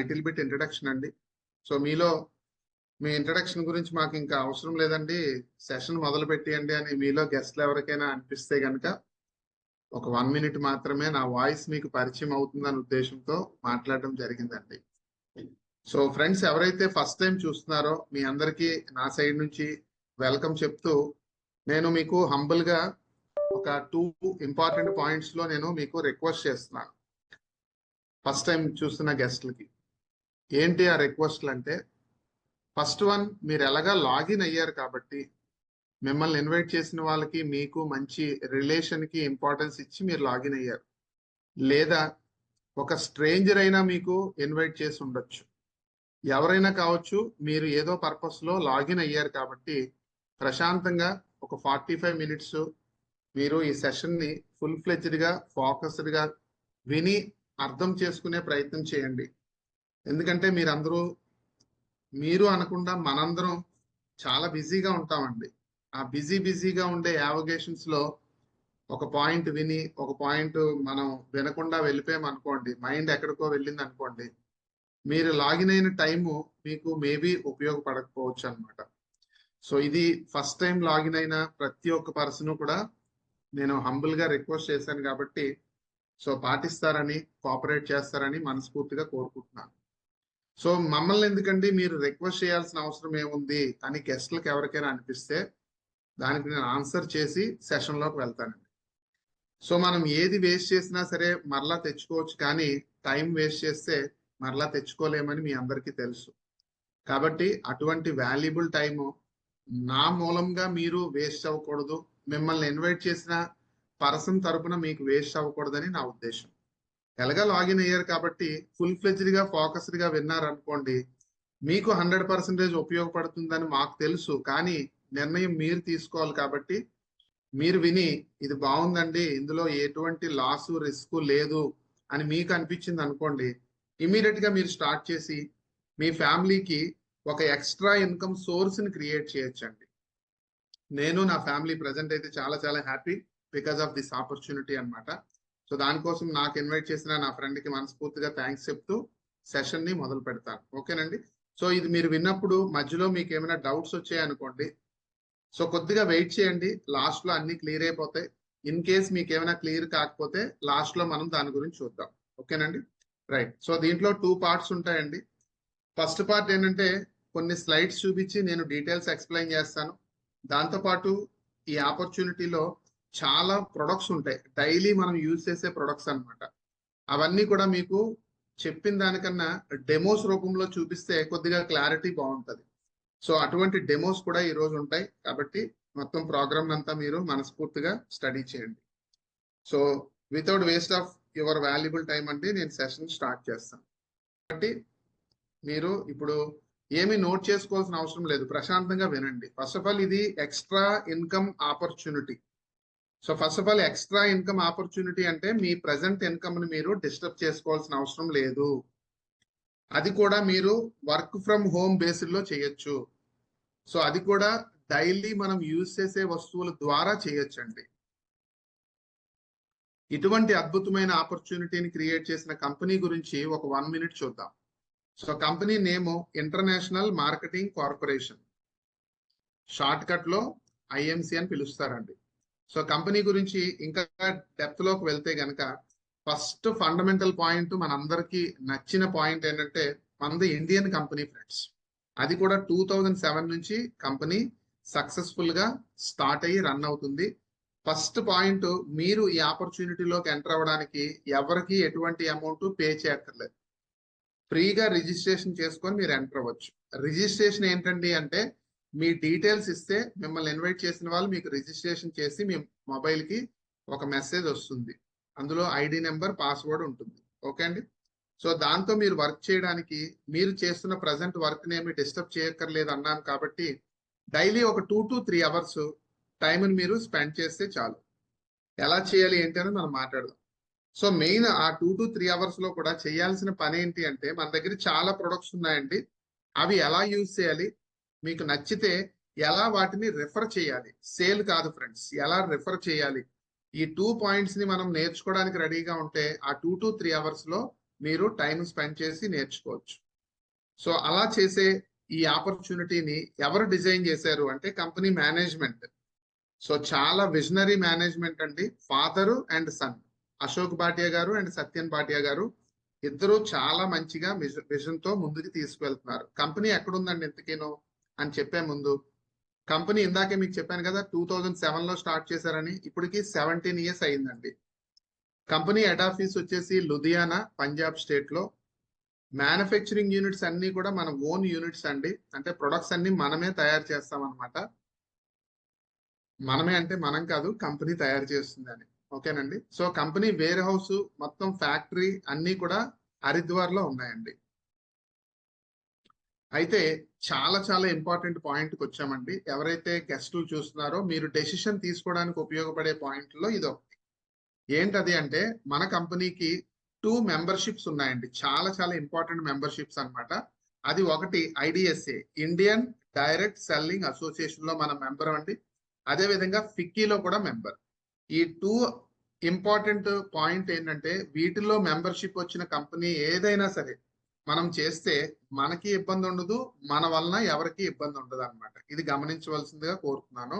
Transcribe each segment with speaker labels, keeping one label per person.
Speaker 1: Little bit introduction అండి. So మీలో మీ introduction గురించి మాకు ఇంకా అవసరం లేదండి, సెషన్ మొదలు పెట్టియండి అని మీలో గెస్ట్లు ఎవరికైనా అనిపిస్తే కనుక ఒక 1 మినిట్ మాత్రమే నా వాయిస్ మీకు పరిచయం అవుతుందనే ఉద్దేశంతో మాట్లాడడం జరిగిందండి. సో ఫ్రెండ్స్, ఎవరైతే ఫస్ట్ టైం చూస్తున్నారో మీ అందరికీ నా సైడ్ నుంచి వెల్కమ్ చెప్తూ, నేను మీకు హంబుల్ గా ఒక 2 ఇంపార్టెంట్ పాయింట్స్ లో నేను మీకు రిక్వెస్ట్ చేస్తున్నాను. ఫస్ట్ టైం చూస్తున్న గెస్ట్లకి ఏంటి ఆ రిక్వెస్ట్లు అంటే, ఫస్ట్ వన్, మీరు ఎలాగా లాగిన్ అయ్యారు కాబట్టి మిమ్మల్ని ఇన్వైట్ చేసిన వాళ్ళకి మీకు మంచి రిలేషన్ కి ఇంపార్టెన్స్ ఇచ్చి మీరు లాగిన్ అయ్యారు. లేదా ఒక స్ట్రేంజర్ అయినా మీకు ఇన్వైట్ చేసి ఉండొచ్చు, ఎవరైనా కావచ్చు. మీరు ఏదో పర్పస్ లో లాగిన్ అయ్యారు కాబట్టి ప్రశాంతంగా ఒక 45 మినిట్స్ మీరు ఈ సెషన్ ని ఫుల్ ఫ్లెజ్డ్ గా ఫోకస్డ్ గా విని అర్థం చేసుకునే ప్రయత్నం చేయండి. ఎందుకంటే మీరు అనకుండా మనందరం చాలా బిజీగా ఉంటామండి. ఆ బిజీగా ఉండే యావగేషన్స్ లో ఒక పాయింట్ విని ఒక పాయింట్ మనం వినకుండా వెళ్ళిపోయాం అనుకోండి, మైండ్ ఎక్కడికో వెళ్ళింది అనుకోండి, మీరు లాగిన్ అయిన టైము మీకు మేబీ ఉపయోగపడకపోవచ్చు అనమాట. సో ఇది ఫస్ట్ టైం లాగిన్ అయిన ప్రతి ఒక్క పర్సన్ కూడా నేను హంబుల్ గా రిక్వెస్ట్ చేశాను కాబట్టి సో పాటిస్తారని, కోఆపరేట్ చేస్తారని మనస్ఫూర్తిగా కోరుకుంటున్నాను. సో మమ్మల్ని ఎందుకండి మీరు రిక్వెస్ట్ చేయాల్సిన అవసరం ఏముంది అని గెస్ట్లకు ఎవరికైనా అనిపిస్తే దానికి నేను ఆన్సర్ చేసి సెషన్లోకి వెళ్తానండి. సో మనం ఏది వేస్ట్ చేసినా సరే మరలా తెచ్చుకోవచ్చు, కానీ టైం వేస్ట్ చేస్తే మరలా తెచ్చుకోలేమని మీ అందరికీ తెలుసు. కాబట్టి అటువంటి వాల్యుబుల్ టైము నా మూలంగా మీరు వేస్ట్ అవ్వకూడదు, మిమ్మల్ని ఇన్వైట్ చేసిన పర్సన్ తరపున మీకు వేస్ట్ అవ్వకూడదని నా ఉద్దేశం. ఎలాగా లాగిన్ అయ్యారు కాబట్టి ఫుల్ ఫ్లెజ్డ్ గా ఫోకస్డ్ గా విన్నారనుకోండి, మీకు 100% ఉపయోగపడుతుందని మాకు తెలుసు. కానీ నిర్ణయం మీరు తీసుకోవాలి కాబట్టి మీరు విని ఇది బాగుందండి, ఇందులో ఎటువంటి లాసు రిస్క్ లేదు అని మీకు అనిపించింది అనుకోండి, ఇమీడియట్ గా మీరు స్టార్ట్ చేసి మీ ఫ్యామిలీకి ఒక ఎక్స్ట్రా ఇన్కమ్ సోర్స్ ని క్రియేట్ చేయొచ్చండి. నేను నా ఫ్యామిలీ ప్రజెంట్ అయితే చాలా చాలా happy because of this opportunity అనమాట. సో దానికోసం నాకు ఇన్వైట్ చేసిన నా ఫ్రెండ్ కి మనస్ఫూర్తిగా థ్యాంక్స్ చెప్తూ సెషన్ ని మొదలు పెడతాను. ఓకేనండి. సో ఇది మీరు విన్నప్పుడు మధ్యలో మీకు ఏమైనా డౌట్స్ వచ్చాయనుకోండి, సో కొద్దిగా వెయిట్ చేయండి, లాస్ట్ లో అన్ని క్లియర్ అయిపోతాయి. ఇన్ కేస్ మీకు ఏమైనా క్లియర్ కాకపోతే లాస్ట్ లో మనం దాని గురించి చూద్దాం. ఓకేనండి, రైట్. సో దీంట్లో 2 పార్ట్స్ ఉంటాయండి. ఫస్ట్ పార్ట్ ఏంటంటే కొన్ని స్లైడ్స్ చూపించి నేను డీటెయిల్స్ ఎక్స్ప్లెయిన్ చేస్తాను. దాంతోపాటు ఈ ఆపర్చునిటీలో చాలా ప్రొడక్ట్స్ ఉంటాయి, డైలీ మనం యూజ్ చేసే ప్రొడక్ట్స్ అనమాట. అవన్నీ కూడా మీకు చెప్పిన దానికన్నా డెమోస్ రూపంలో చూపిస్తే కొద్దిగా క్లారిటీ బాగుంటుంది. సో అటువంటి డెమోస్ కూడా ఈ రోజు ఉంటాయి కాబట్టి మొత్తం ప్రోగ్రామ్ అంతా మీరు మనస్ఫూర్తిగా స్టడీ చేయండి. So without waste of your valuable time అంటే నేను సెషన్ స్టార్ట్ చేస్తాను. కాబట్టి మీరు ఇప్పుడు ఏమి నోట్ చేసుకోవాల్సిన అవసరం లేదు, ప్రశాంతంగా వినండి. ఫస్ట్ ఆఫ్ ఆల్ ఇది extra income opportunity. So first of all extra income opportunity అంటే మీ ప్రజెంట్ ఇన్కమ్ ని మీరు డిస్టర్బ్ చేసుకోవాల్సిన అవసరం లేదు. అది కూడా మీరు వర్క్ ఫ్రమ్ హోమ్ బేస్డ్ లో చేయొచ్చు. సో అది కూడా డైలీ మనం యూజ్ చేసే వస్తువుల ద్వారా చేయొచ్చండి. ఇటువంటి అద్భుతమైన ఆపర్చునిటీని క్రియేట్ చేసిన కంపెనీ గురించి ఒక 1 మినిట్ చూద్దాం. So company name international marketing corporation, short cut లో IMC అని పిలుస్తారండి. సో కంపెనీ గురించి ఇంకా డెప్త్ లోకి వెళ్తే గనక ఫస్ట్ ఫండమెంటల్ పాయింట్ మనందరికి నచ్చిన పాయింట్ ఏంటంటే మనది ఇండియన్ కంపెనీ ఫ్రెండ్స్. అది కూడా 2007 నుంచి కంపెనీ సక్సెస్ఫుల్ గా స్టార్ట్ అయ్యి రన్ అవుతుంది. ఫస్ట్ పాయింట్, మీరు ఈ ఆపర్చునిటీలోకి ఎంటర్ అవ్వడానికి ఎవరికి ఎటువంటి అమౌంట్ పే చేయక్కర్లేదు, ఫ్రీగా రిజిస్ట్రేషన్ చేసుకొని మీరు ఎంటర్ అవ్వచ్చు. రిజిస్ట్రేషన్ ఏంటండి అంటే మీ డీటెయిల్స్ ఇస్తే మిమ్మల్ని ఇన్వైట్ చేసిన వాళ్ళు మీకు రిజిస్ట్రేషన్ చేసి మీ మొబైల్ కి ఒక మెసేజ్ వస్తుంది, అందులో ID నెంబర్, పాస్వర్డ్ ఉంటుంది. ఓకే అండి. సో దాంతో మీరు వర్క్ చేయడానికి, మీరు చేస్తున్న ప్రజెంట్ వర్క్ నేమి డిస్టర్బ్ చేయక్కర్లేదు అన్నాను కాబట్టి డైలీ ఒక 2 to 3 అవర్స్ టైంని మీరు స్పెండ్ చేస్తే చాలు. ఎలా చేయాలి ఏంటి అని మనం మాట్లాడదాం. సో మెయిన్ ఆ 2 to 3 అవర్స్ లో కూడా చేయాల్సిన పని ఏంటి అంటే, మన దగ్గర చాలా ప్రొడక్ట్స్ ఉన్నాయండి, అవి ఎలా యూజ్ చేయాలి, మీకు నచ్చితే ఎలా వాటిని రిఫర్ చేయాలి, సేల్ కాదు ఫ్రెండ్స్, ఎలా రిఫర్ చేయాలి, ఈ 2 పాయింట్స్ ని మనం నేర్చుకోవడానికి రెడీగా ఉంటే ఆ 2 to 3 అవర్స్ లో మీరు టైం స్పెండ్ చేసి నేర్చుకోవచ్చు. సో అలా చేసే ఈ ఆపర్చునిటీని ఎవరు డిజైన్ చేశారు అంటే కంపెనీ మేనేజ్మెంట్. సో చాలా విజనరీ మేనేజ్మెంట్ అండి. Father and son, Ashok Bhatia గారు అండ్ సత్యన్ భాటియా గారు ఇద్దరు చాలా మంచిగా విజన్ తో ముందుకు తీసుకువెళ్తున్నారు. కంపెనీ ఎక్కడుందండి ఇంతకీను అని చెప్పే ముందు, కంపెనీ ఇందాకే మీకు చెప్పాను కదా 2007 లో స్టార్ట్ చేశారని, ఇప్పటికి 17 years అయిందండి. కంపెనీ హెడ్ ఆఫీస్ వచ్చేసి లుధియానా, పంజాబ్ స్టేట్ లో. మ్యానుఫ్యాక్చరింగ్ యూనిట్స్ అన్ని కూడా మన ఓన్ యూనిట్స్ అండి. అంటే ప్రొడక్ట్స్ అన్ని మనమే తయారు చేస్తాం అనమాట. మనమే అంటే మనం కాదు, కంపెనీ తయారు చేస్తుందని. ఓకేనండి. సో కంపెనీ వేర్ హౌస్ మొత్తం ఫ్యాక్టరీ అన్ని కూడా హరిద్వార్ లో ఉన్నాయండి. అయితే చాలా చాలా ఇంపార్టెంట్ పాయింట్ కి వచ్చామండి. ఎవరైతే గెస్టులు చూస్తున్నారో మీరు డెసిషన్ తీసుకోవడానికి ఉపయోగపడే పాయింట్లో ఇది ఒకటి. ఏంటది అంటే మన కంపెనీకి 2 మెంబర్షిప్స్ ఉన్నాయండి. చాలా చాలా ఇంపార్టెంట్ మెంబర్షిప్స్ అన్నమాట. అది ఒకటి IDSA, Indian direct selling association లో మన మెంబర్ అండి. అదే విధంగా ఫిక్కీలో కూడా మెంబర్. ఈ 2 ఇంపార్టెంట్ పాయింట్ ఏంటంటే వీటిల్లో మెంబర్షిప్ వచ్చిన కంపెనీ ఏదైనా సరే మనం చేస్తే మనకి ఇబ్బంది ఉండదు, మన వలన ఎవరికి ఇబ్బంది ఉండదు అనమాట. ఇది గమనించవలసిందిగా కోరుతున్నాను.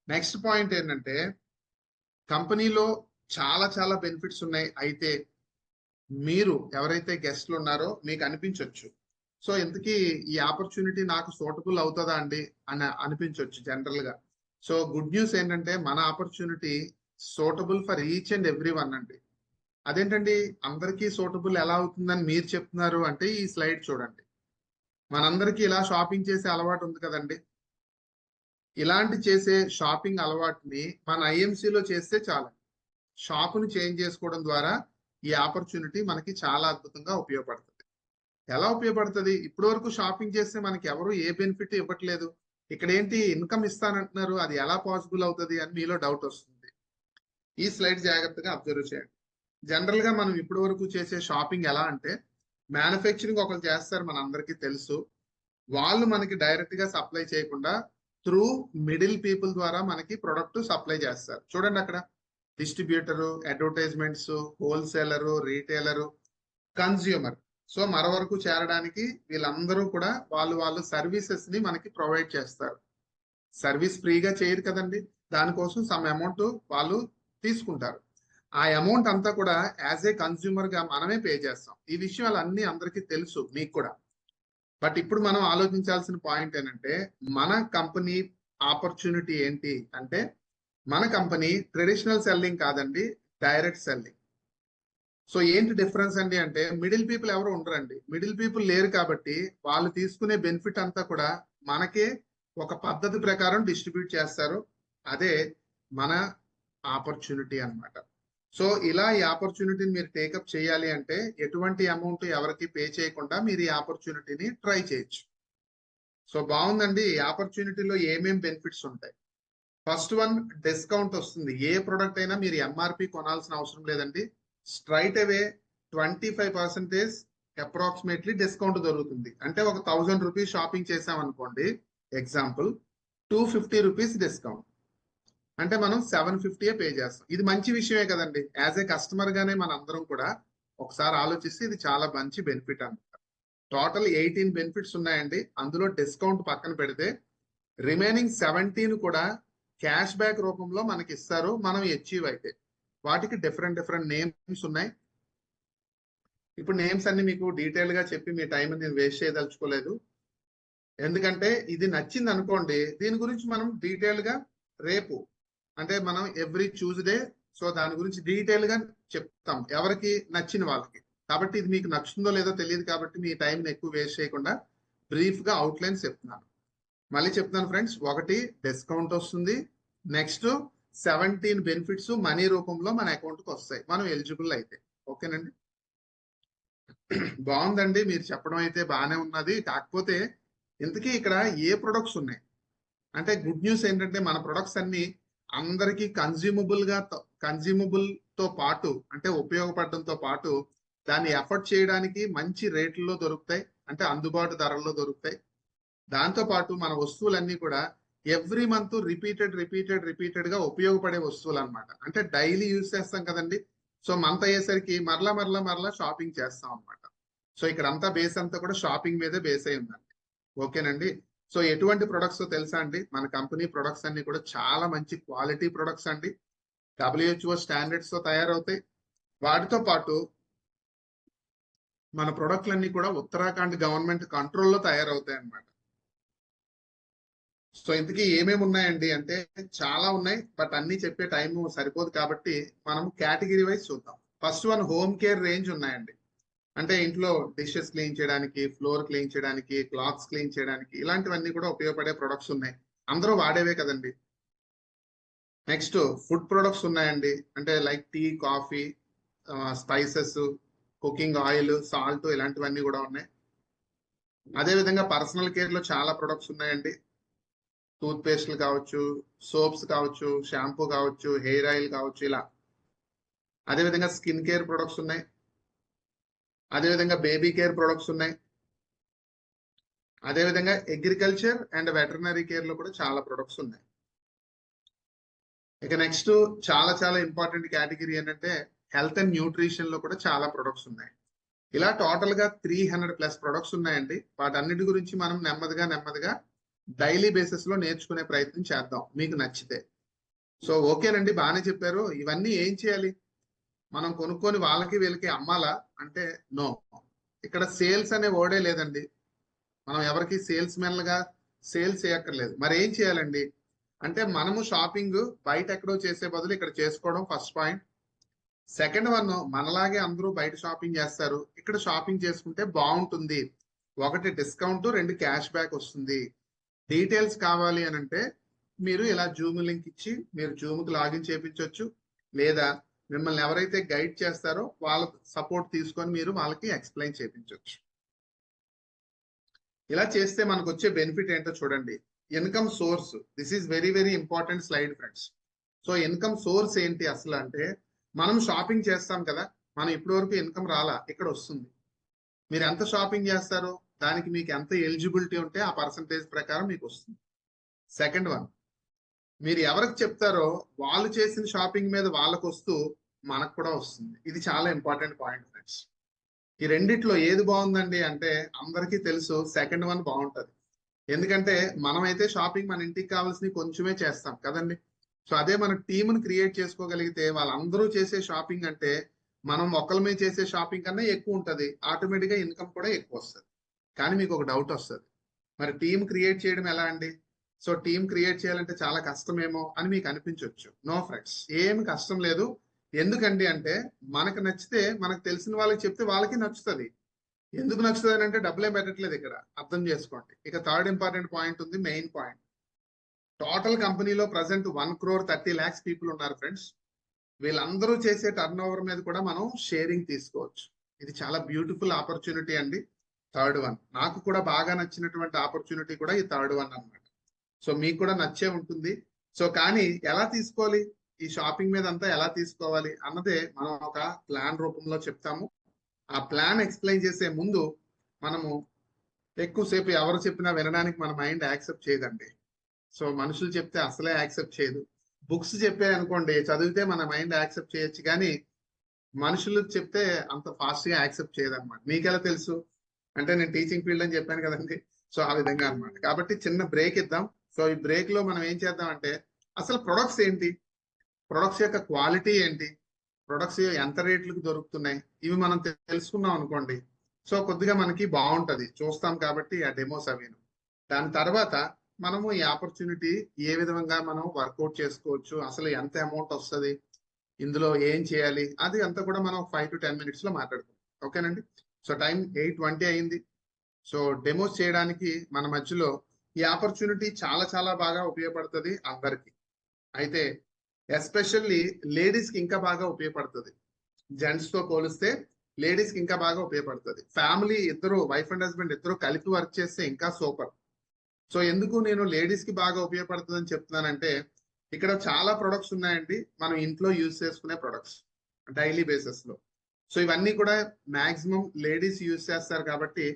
Speaker 1: నెక్స్ట్ పాయింట్ ఏంటంటే కంపెనీలో చాలా చాలా బెనిఫిట్స్ ఉన్నాయి. అయితే మీరు ఎవరైతే గెస్ట్లు ఉన్నారో మీకు అనిపించవచ్చు, సో ఇంతకీ ఈ ఆపర్చునిటీ నాకు సూటబుల్ అవుతుందా అండి అని అనిపించవచ్చు జనరల్ గా. సో గుడ్ న్యూస్ ఏంటంటే మన opportunity suitable for each and every one అండి. అదేంటండి అందరికీ సూటబుల్ ఎలా అవుతుందని మీరు చెప్తున్నారు అంటే ఈ స్లైడ్ చూడండి. మనందరికీ ఇలా షాపింగ్ చేసే అలవాటు ఉంది కదండి. ఇలాంటి చేసే షాపింగ్ అలవాటుని మన ఐఎంసీలో చేస్తే చాలు. షాపును చేంజ్ చేసుకోవడం ద్వారా ఈ ఆపర్చునిటీ మనకి చాలా అద్భుతంగా ఉపయోగపడుతుంది. ఎలా ఉపయోగపడుతుంది? ఇప్పటి వరకు షాపింగ్ చేస్తే మనకి ఎవరు ఏ బెనిఫిట్ ఇవ్వట్లేదు, ఇక్కడ ఏంటి ఇన్కమ్ ఇస్తానంటున్నారు, అది ఎలా పాసిబుల్ అవుతుంది అని మీలో డౌట్ వస్తుంది. ఈ స్లైడ్ జాగ్రత్తగా అబ్జర్వ్ చేయండి. జనరల్ గా మనం ఇప్పటి వరకు చేసే షాపింగ్ ఎలా అంటే మ్యానుఫ్యాక్చరింగ్ ఒకరు చేస్తారు, మన అందరికీ తెలుసు. వాళ్ళు మనకి డైరెక్ట్ గా సప్లై చేయకుండా త్రూ మిడిల్ పీపుల్ ద్వారా మనకి ప్రొడక్ట్ సప్లై చేస్తారు. చూడండి అక్కడ distributor, advertisements, wholesaler, రీటైలరు, consumer. So మన వరకు చేరడానికి వీళ్ళందరూ కూడా వాళ్ళు సర్వీసెస్ ని మనకి ప్రొవైడ్ చేస్తారు. సర్వీస్ ఫ్రీగా చేయరు కదండి, దానికోసం సమ్ అమౌంట్ వాళ్ళు తీసుకుంటారు. ఆ అమౌంట్ అంతా కూడా యాజ్ ఏ కన్స్యూమర్ గా మనమే పే చేస్తాం. ఈ విషయాలు అన్ని అందరికీ తెలుసు, మీకు కూడా. బట్ ఇప్పుడు మనం ఆలోచించాల్సిన పాయింట్ ఏంటంటే మన కంపెనీ ఆపర్చునిటీ ఏంటి అంటే మన కంపెనీ ట్రెడిషనల్ సెల్లింగ్ కాదండి, డైరెక్ట్ సెల్లింగ్. సో ఏంటి డిఫరెన్స్ అండి అంటే మిడిల్ పీపుల్ ఎవరు ఉండరండి. మిడిల్ పీపుల్ లేరు కాబట్టి వాళ్ళు తీసుకునే బెనిఫిట్ అంతా కూడా మనకే ఒక పద్ధతి ప్రకారం డిస్ట్రిబ్యూట్ చేస్తారు. అదే మన ఆపర్చునిటీ అన్నమాట. సో ఇలా ఈ ఆపర్చునిటీని మీరు టేకప్ చేయాలి అంటే ఎటువంటి అమౌంట్ ఎవరికి పే చేయకుండా మీరు ఈ ఆపర్చునిటీని ట్రై చేయొచ్చు. సో బాగుందండి. ఈ ఆపర్చునిటీలో ఏమేం బెనిఫిట్స్ ఉంటాయి? ఫస్ట్ వన్, డిస్కౌంట్ వస్తుంది. ఏ ప్రొడక్ట్ అయినా మీరు ఎంఆర్పి కొనాల్సిన అవసరం లేదండి. స్ట్రైట్ అవే 25% అప్రాక్సిమేట్లీ డిస్కౌంట్ దొరుకుతుంది. అంటే ఒక 1000 రూపీస్ షాపింగ్ చేసాం అనుకోండి, ఎగ్జాంపుల్ 250 రూపీస్ డిస్కౌంట్. అంటే మనం 750 పే చేస్తాం. ఇది మంచి విషయమే కదండి. యాజ్ ఏ కస్టమర్ గానే మన అందరం కూడా ఒకసారి ఆలోచిస్తే ఇది చాలా మంచి బెనిఫిట్ అనమాట. టోటల్ 18 బెనిఫిట్స్ ఉన్నాయండి. అందులో డిస్కౌంట్ పక్కన పెడితే రిమైనింగ్ 17 కూడా క్యాష్ బ్యాక్ రూపంలో మనకి ఇస్తారు మనం అచీవ్ అయితే. వాటికి డిఫరెంట్ నేమ్స్ ఉన్నాయి. ఇప్పుడు నేమ్స్ అన్ని మీకు డీటెయిల్ గా చెప్పి మీ టైం నేను వేస్ట్ చేయదలుచుకోలేదు. ఎందుకంటే ఇది నచ్చింది అనుకోండి, దీని గురించి మనం డీటెయిల్ గా రేపు అంటే మనం ఎవ్రీ ట్యూస్డే సో దాని గురించి డీటెయిల్ గా చెప్తాం ఎవరికి నచ్చిన వాళ్ళకి. కాబట్టి ఇది మీకు నచ్చుతుందో లేదో తెలియదు కాబట్టి మీ టైం ఎక్కువ వేస్ట్ చేయకుండా బ్రీఫ్ గా అవుట్లైన్స్ చెప్తున్నాను. మళ్ళీ చెప్తున్నాను ఫ్రెండ్స్, ఒకటి డిస్కౌంట్ వస్తుంది. నెక్స్ట్ 17 బెనిఫిట్స్ మనీ రూపంలో మన అకౌంట్ కి వస్తాయి మనం ఎలిజిబుల్ అయితే. ఓకేనండి, బాగుందండి. మీరు చెప్పడం అయితే బాగానే ఉన్నది. కాకపోతే ఇంతకీ ఇక్కడ ఏ ప్రొడక్ట్స్ ఉన్నాయి అంటే గుడ్ న్యూస్ ఏంటంటే మన ప్రొడక్ట్స్ అన్ని అందరికీ కన్జ్యూమబుల్ తో పాటు అంటే ఉపయోగపడడంతో పాటు దాన్ని ఎఫర్ట్ చేయడానికి మంచి రేట్లలో దొరుకుతాయి, అంటే అందుబాటు ధరల్లో దొరుకుతాయి. దాంతో పాటు మన వస్తువులన్నీ కూడా ఎవ్రీ మంత్ రిపీటెడ్ గా ఉపయోగపడే వస్తువులు అన్నమాట. అంటే డైలీ యూజ్ చేస్తాం కదండి. సో మంత్ అయ్యేసరికి మరలా షాపింగ్ చేస్తాం అన్నమాట. సో ఇక్కడ అంతా బేస్ అంతా కూడా షాపింగ్ మీదే బేస్ అయి ఉందండి. ఓకేనండి. సో ఎటువంటి ప్రొడక్ట్స్ తెలుసా అండి? మన కంపెనీ ప్రొడక్ట్స్ అన్ని కూడా చాలా మంచి క్వాలిటీ ప్రొడక్ట్స్ అండి. WHO స్టాండర్డ్స్ తో తయారవుతాయి. వాటితో పాటు మన ప్రొడక్ట్లన్నీ కూడా ఉత్తరాఖండ్ గవర్నమెంట్ కంట్రోల్లో తయారవుతాయి అన్నమాట. సో ఇంతకీ ఏమేమి ఉన్నాయండి అంటే చాలా ఉన్నాయి, బట్ అన్ని చెప్పే టైం సరిపోదు కాబట్టి మనం కేటగిరీ వైజ్ చూద్దాం. First one home care range ఉన్నాయండి. అంటే ఇంట్లో డిషెస్ క్లీన్ చేయడానికి, ఫ్లోర్ క్లీన్ చేయడానికి, క్లాత్స్ క్లీన్ చేయడానికి, ఇలాంటివన్నీ కూడా ఉపయోగపడే ప్రొడక్ట్స్ ఉన్నాయి. అందరూ వాడేవే కదండి. నెక్స్ట్ ఫుడ్ ప్రొడక్ట్స్ ఉన్నాయండి. అంటే like tea, coffee, spices, cooking oil, salt, ఇలాంటివన్నీ కూడా ఉన్నాయి. అదే విధంగా పర్సనల్ కేర్ లో చాలా ప్రొడక్ట్స్ ఉన్నాయండి. టూత్ పేస్ట్లు కావచ్చు, సోప్స్ కావచ్చు, షాంపూ కావచ్చు, హెయిర్ ఆయిల్ కావచ్చు, ఇలా. అదే విధంగా స్కిన్ కేర్ ప్రొడక్ట్స్ ఉన్నాయి. అదే విధంగా బేబీ కేర్ ప్రొడక్ట్స్ ఉన్నాయి. అదే విధంగా అగ్రికల్చర్ అండ్ వెటర్నరీ కేర్ లో కూడా చాలా ప్రొడక్ట్స్ ఉన్నాయి. ఇక నెక్స్ట్ చాలా చాలా ఇంపార్టెంట్ కేటగిరీ ఏంటంటే హెల్త్ అండ్ న్యూట్రిషన్ లో కూడా చాలా ప్రొడక్ట్స్ ఉన్నాయి. ఇలా టోటల్ గా 300+ ప్రొడక్ట్స్ ఉన్నాయండి. వాటన్నిటి గురించి మనం నెమ్మదిగా డైలీ బేసిస్ లో నేర్చుకునే ప్రయత్నం చేద్దాం మీకు నచ్చితే. సో ఓకేనండి, బాగానే చెప్పారు. ఇవన్నీ ఏం చేయాలి? మనం కొనుక్కొని వాళ్ళకి వీళ్ళకి అమ్మాలా అంటే నో. ఇక్కడ సేల్స్ అనే వర్డే లేదండి. మనం ఎవరికి సేల్స్ మెన్ గా సేల్స్ చేయక్కర్లేదు. మరి ఏం చేయాలండి అంటే మనము షాపింగ్ బయట ఎక్కడో చేసే బదులు ఇక్కడ చేసుకోవడం ఫస్ట్ పాయింట్. సెకండ్ వన్, మనలాగే అందరూ బయట షాపింగ్ చేస్తారు, ఇక్కడ షాపింగ్ చేసుకుంటే బాగుంటుంది. 1 డిస్కౌంట్, 2 క్యాష్ బ్యాక్ వస్తుంది. డీటెయిల్స్ కావాలి అని అంటే మీరు ఇలా జూమ్ లింక్ ఇచ్చి మీరు జూమ్కి లాగిన్ చేయించవచ్చు, లేదా మిమ్మల్ని ఎవరైతే గైడ్ చేస్తారో వాళ్ళ సపోర్ట్ తీసుకొని మీరు వాళ్ళకి ఎక్స్ప్లెయిన్ చేయించవచ్చు. ఇలా చేస్తే మనకు వచ్చే బెనిఫిట్ ఏంటో చూడండి. Income source, this is very very important slide friends. So income source ఏంటి అసలు అంటే, మనం షాపింగ్ చేస్తాం కదా, మనం ఇప్పటి వరకు ఇన్కమ్ రాలా, ఇక్కడ వస్తుంది. మీరు ఎంత షాపింగ్ చేస్తారో దానికి మీకు ఎంత ఎలిజిబిలిటీ ఉంటే ఆ పర్సంటేజ్ ప్రకారం మీకు వస్తుంది. సెకండ్ వన్, మీరు ఎవరికి చెప్తారో వాళ్ళు చేసిన షాపింగ్ మీద వాళ్ళకు వస్తూ మనకు కూడా వస్తుంది. ఇది చాలా ఇంపార్టెంట్ పాయింట్ ఫ్రెండ్స్. ఈ రెండిట్లో ఏది బాగుందండి అంటే అందరికీ తెలుసు సెకండ్ వన్ బాగుంటది. ఎందుకంటే మనమైతే షాపింగ్ మన ఇంటికి కావాల్సిన కొంచెమే చేస్తాం కదండి. సో అదే మన టీంను క్రియేట్ చేసుకోగలిగితే వాళ్ళందరూ చేసే షాపింగ్ అంటే మనం ఒక్కరి చేసే షాపింగ్ కన్నా ఎక్కువ ఉంటది. ఆటోమేటిక్ గా ఇన్కమ్ కూడా ఎక్కువ వస్తుంది. కానీ మీకు ఒక డౌట్ వస్తుంది, మరి టీం క్రియేట్ చేయడం ఎలా అండి? సో టీం క్రియేట్ చేయాలంటే చాలా కష్టమేమో అని మీకు అనిపించవచ్చు. నో ఫ్రెండ్స్, ఏమి కష్టం లేదు. ఎందుకండి అంటే మనకు నచ్చితే మనకు తెలిసిన వాళ్ళకి చెప్తే వాళ్ళకి నచ్చుతుంది. ఎందుకు నచ్చుతుంది అని అంటే డబ్బులేం పెట్టట్లేదు ఇక్కడ, అర్థం చేసుకోండి. ఇక థర్డ్ ఇంపార్టెంట్ పాయింట్ ఉంది, మెయిన్ పాయింట్. టోటల్ కంపెనీలో ప్రజెంట్ 1,30,00,000 పీపుల్ ఉన్నారు ఫ్రెండ్స్. వీళ్ళందరూ చేసే టర్న్ ఓవర్ మీద కూడా మనం షేరింగ్ తీసుకోవచ్చు. ఇది చాలా బ్యూటిఫుల్ ఆపర్చునిటీ అండి. థర్డ్ వన్ నాకు కూడా బాగా నచ్చినటువంటి ఆపర్చునిటీ కూడా ఈ థర్డ్ వన్ అన్నమాట. సో మీకు కూడా నచ్చే ఉంటుంది. సో కానీ ఎలా తీసుకోవాలి, ఈ షాపింగ్ మీద అంతా ఎలా తీసుకోవాలి అన్నదే మనం ఒక ప్లాన్ రూపంలో చెప్తాము. ఆ ప్లాన్ ఎక్స్ప్లెయిన్ చేసే ముందు మనము ఎక్కువసేపు ఎవరు చెప్పినా వినడానికి మన మైండ్ యాక్సెప్ట్ చేయదండి. సో మనుషులు చెప్తే అసలే యాక్సెప్ట్ చేయదు. బుక్స్ చెప్పే అనుకోండి, చదివితే మన మైండ్ యాక్సెప్ట్ చేయొచ్చు, కానీ మనుషులు చెప్తే అంత ఫాస్ట్ గా యాక్సెప్ట్ చేయదన్నమాట. మీకెలా తెలుసు అంటే నేను టీచింగ్ ఫీల్డ్ అని చెప్పాను కదండి. సో ఆ విధంగా అన్నమాట. కాబట్టి చిన్న బ్రేక్ ఇద్దాం. సో ఈ బ్రేక్ లో మనం ఏం చేద్దాం అంటే అసలు ప్రొడక్ట్స్ ఏంటి, ప్రొడక్ట్స్ యొక్క క్వాలిటీ ఏంటి, ప్రొడక్ట్స్ ఎంత రేట్లకు దొరుకుతున్నాయి, ఇవి మనం తెలుసుకున్నాం అనుకోండి. సో కొద్దిగా మనకి బాగుంటది, చూస్తాం కాబట్టి ఆ డెమోస్ అవి. దాని తర్వాత మనము ఈ ఆపర్చునిటీ ఏ విధంగా మనం వర్కౌట్ చేసుకోవచ్చు, అసలు ఎంత అమౌంట్ వస్తుంది, ఇందులో ఏం చేయాలి, అది అంతా కూడా మనం 5 to 10 minutes లో మాట్లాడుకుందాం. ఓకేనండి. సో టైం 8:20 అయింది. సో డెమోస్ చేయడానికి మన మధ్యలో ఈ ఆపర్చునిటీ చాలా చాలా బాగా ఉపయోగపడుతుంది అందరికి. అయితే ఎస్పెషల్లీ లేడీస్ కి ఇంకా బాగా ఉపయోగపడుతుంది. జెంట్స్ తో పోలిస్తే లేడీస్ కి ఇంకా బాగా ఉపయోగపడుతుంది. ఫ్యామిలీ ఇద్దరు, వైఫ్ అండ్ హస్బెండ్ ఇద్దరు కలిపి వర్క్ చేస్తే ఇంకా సూపర్. సో ఎందుకు నేను లేడీస్ కి బాగా ఉపయోగపడుతుంది అని చెప్తున్నానంటే ఇక్కడ చాలా ప్రొడక్ట్స్ ఉన్నాయండి మనం ఇంట్లో యూజ్ చేసుకునే ప్రొడక్ట్స్ డైలీ బేసిస్ లో. సో ఇవన్నీ కూడా మాక్సిమం లేడీస్ యూజ్ చేస్తారు కాబట్టి.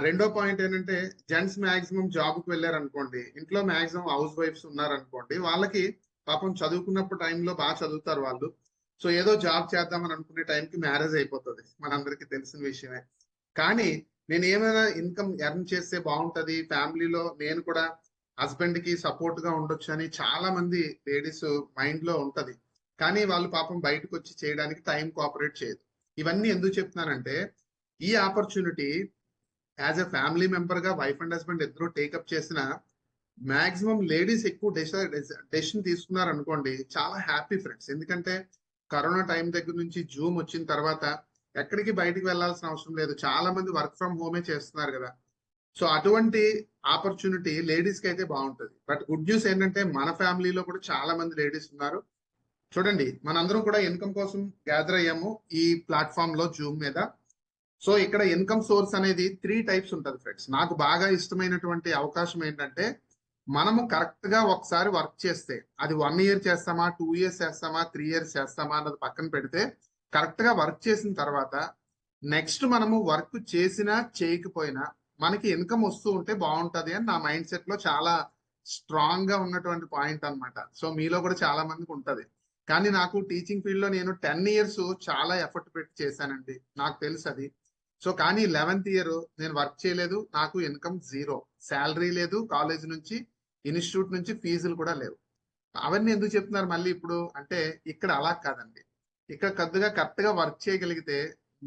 Speaker 1: రెండో పాయింట్ ఏంటంటే జెంట్స్ మాక్సిమం జాబ్ కి వెళ్ళారు అనుకోండి, ఇంట్లో మాక్సిమం హౌస్ వైఫ్స్ ఉన్నారు అనుకోండి, వాళ్ళకి పాపం చదువుకున్నప్పుడు టైంలో బాగా చదువుతారు వాళ్ళు. సో ఏదో జాబ్ చేద్దామని అనుకునే టైంకి మ్యారేజ్ అయిపోతుంది, మనందరికీ తెలిసిన విషయమే. కానీ నేను ఏమైనా ఇన్కమ్ ఎర్న్ చేస్తే బాగుంటది, ఫ్యామిలీలో నేను కూడా హస్బెండ్ కి సపోర్ట్ గా ఉండొచ్చు అని చాలా మంది లేడీస్ మైండ్ లో ఉంటది. కానీ వాళ్ళు పాపం బయటకు వచ్చి చేయడానికి టైం కోఆపరేట్ చేయదు. ఇవన్నీ ఎందుకు చెప్తున్నానంటే, ఈ opportunity as a family member గా వైఫ్ అండ్ హస్బెండ్ ఇద్దరు టేకప్ చేసిన మాక్సిమం లేడీస్ ఎక్కువ డెసిషన్ తీసుకున్నారు అనుకోండి, చాలా హ్యాపీ ఫ్రెండ్స్. ఎందుకంటే కరోనా టైం దగ్గర నుంచి జూమ్ వచ్చిన తర్వాత ఎక్కడికి బయటికి వెళ్లాల్సిన అవసరం లేదు, చాలా మంది వర్క్ ఫ్రమ్ హోమే చేస్తున్నారు కదా. సో అటువంటి ఆపర్చునిటీ లేడీస్ కి అయితే బాగుంటుంది. బట్ గుడ్ న్యూస్ ఏంటంటే మన ఫ్యామిలీలో కూడా చాలా మంది లేడీస్ ఉన్నారు. చూడండి, మనందరం కూడా ఇన్కమ్ కోసం గ్యాదర్ అయ్యాము ఈ ప్లాట్ఫామ్ లో, జూమ్ మీద. సో ఇక్కడ ఇన్కమ్ సోర్స్ అనేది 3 టైప్స్ ఉంటుంది ఫ్రెండ్స్. నాకు బాగా ఇష్టమైనటువంటి అవకాశం ఏంటంటే, మనము కరెక్ట్ గా ఒకసారి వర్క్ చేస్తే, అది 1 ఇయర్ చేస్తామా, 2 ఇయర్స్ చేస్తామా, 3 ఇయర్స్ చేస్తామా అన్నది పక్కన పెడితే, కరెక్ట్ గా వర్క్ చేసిన తర్వాత నెక్స్ట్ మనము వర్క్ చేసినా చేయకపోయినా మనకి ఇన్కమ్ వస్తూ ఉంటే బాగుంటది అని నా మైండ్ సెట్ లో చాలా స్ట్రాంగ్ గా ఉన్నటువంటి పాయింట్ అన్నమాట. సో మీలో కూడా చాలా మందికి ఉంటది. కానీ నాకు టీచింగ్ ఫీల్డ్ లో నేను 10 ఇయర్స్ చాలా ఎఫర్ట్ పెట్టి చేశానండి, నాకు తెలుసు అది. సో కానీ 11th ఇయర్ నేను వర్క్ చేయలేదు, నాకు ఇన్కమ్ 0, శాలరీ లేదు, కాలేజ్ నుంచి ఇన్స్టిట్యూట్ నుంచి ఫీజులు కూడా లేవు. అవన్నీ ఎందుకు చెప్తున్నారు మళ్ళీ ఇప్పుడు అంటే, ఇక్కడ అలా కాదండి. ఇక్కడ కొద్దిగా కరెక్ట్ గా వర్క్ చేయగలిగితే